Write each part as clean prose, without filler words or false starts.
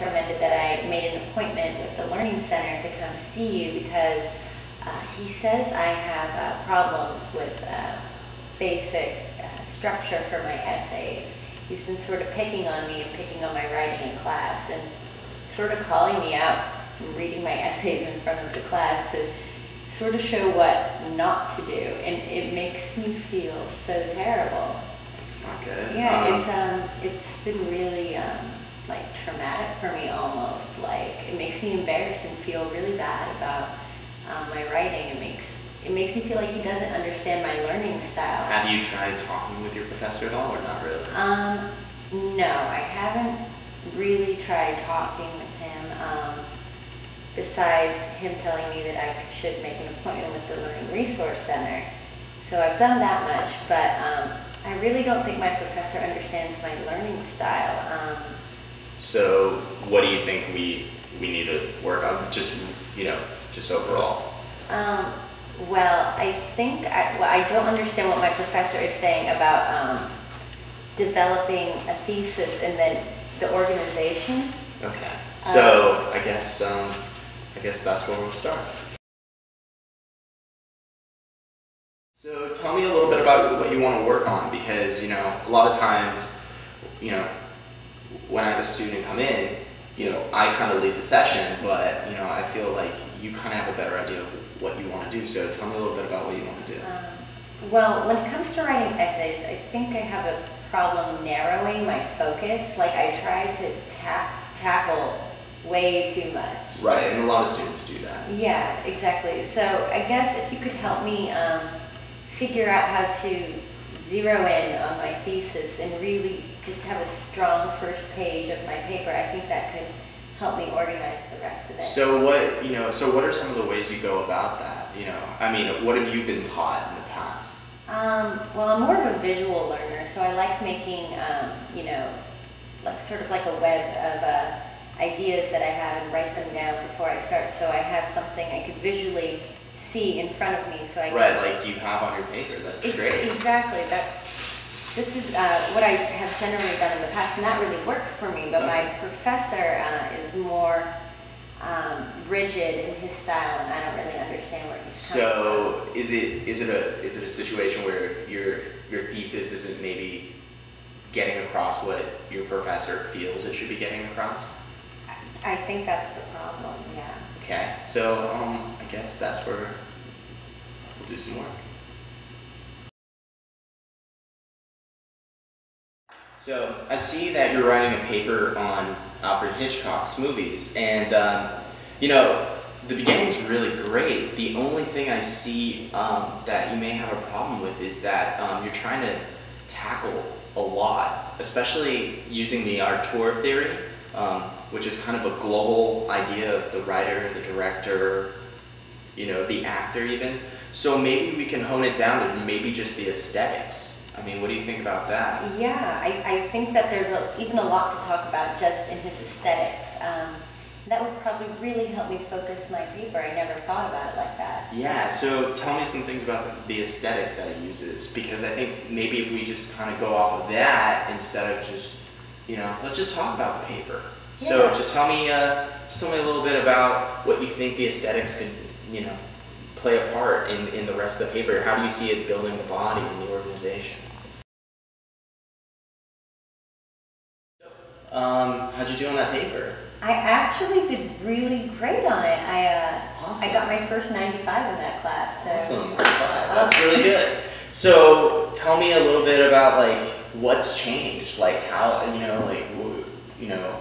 professor recommended that I made an appointment with the Learning Center to come see you because he says I have problems with basic structure for my essays. He's been sort of picking on me and picking on my writing in class and sort of calling me out and reading my essays in front of the class to sort of show what not to do, and it makes me feel so terrible. It's not good. Yeah, it's been really like traumatic for me almost. Like it makes me embarrassed and feel really bad about my writing. It makes me feel like he doesn't understand my learning style. Have you tried talking with your professor at all, or not really? No, I haven't really tried talking with him. Besides him telling me that I should make an appointment with the Learning Resource Center. So I've done that much, but I really don't think my professor understands my learning style. So what do you think we need to work on, just overall? Well, I think, I don't understand what my professor is saying about developing a thesis and then the organization. Okay, so I guess that's where we'll start. So tell me a little bit about what you want to work on, because a lot of times, when I have a student come in, I kind of lead the session, but I feel like you kind of have a better idea of what you want to do. So tell me a little bit about what you want to do. Well, when it comes to writing essays, I think I have a problem narrowing my focus. Like I try to tackle way too much. Right, and a lot of students do that. Yeah, exactly. So I guess if you could help me figure out how to zero in on my thesis and really just have a strong first page of my paper, I think that could help me organize the rest of it. So what are some of the ways you go about that? What have you been taught in the past? Well, I'm more of a visual learner, so I like making, sort of like a web of ideas that I have and write them down before I start, so I have something I could visually see in front of me, so I can... Right, like you have on your paper. That's great. Exactly. This is what I have generally done in the past, and that really works for me. But my professor is more rigid in his style, and I don't really understand where he's coming from. So is it a situation where your thesis isn't maybe getting across what your professor feels it should be getting across? I think that's the problem. Yeah. Okay. So I guess that's where we'll do some work. So I see that you're writing a paper on Alfred Hitchcock's movies, and the beginning's really great. The only thing I see that you may have a problem with is that you're trying to tackle a lot, especially using the auteur theory, which is kind of a global idea of the writer, the director, the actor even. So maybe we can hone it down to maybe just the aesthetics. What do you think about that? Yeah, I think that there's even a lot to talk about just in his aesthetics. That would probably really help me focus my paper. I never thought about it like that. Yeah, so tell me some things about the aesthetics that he uses, because I think maybe if we just kind of go off of that instead of just, let's just talk about the paper. Yeah. So just tell me a little bit about what you think the aesthetics could, play a part in the rest of the paper. How do you see it building the body and the organization? How'd you do on that paper? I actually did really great on it. Awesome. I got my first 95 in that class. So. Awesome, 95. That's really good. So tell me a little bit about what's changed. How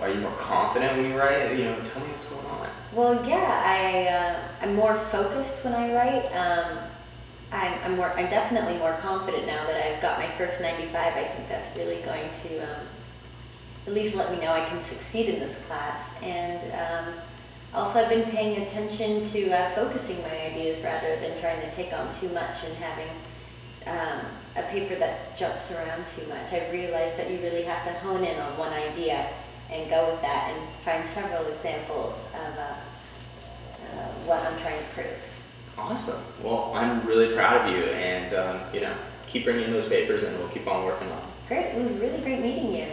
are you more confident when you write? Tell me what's going on. Well, yeah, I'm more focused when I write. I'm definitely more confident now that I've got my first 95. I think that's really going to at least let me know I can succeed in this class. And also I've been paying attention to focusing my ideas rather than trying to take on too much and having a paper that jumps around too much. I've realized that you really have to hone in on one idea and go with that and find several examples of what I'm trying to prove. Awesome. Well, I'm really proud of you, and keep bringing those papers and we'll keep on working on them. Great. It was really great meeting you.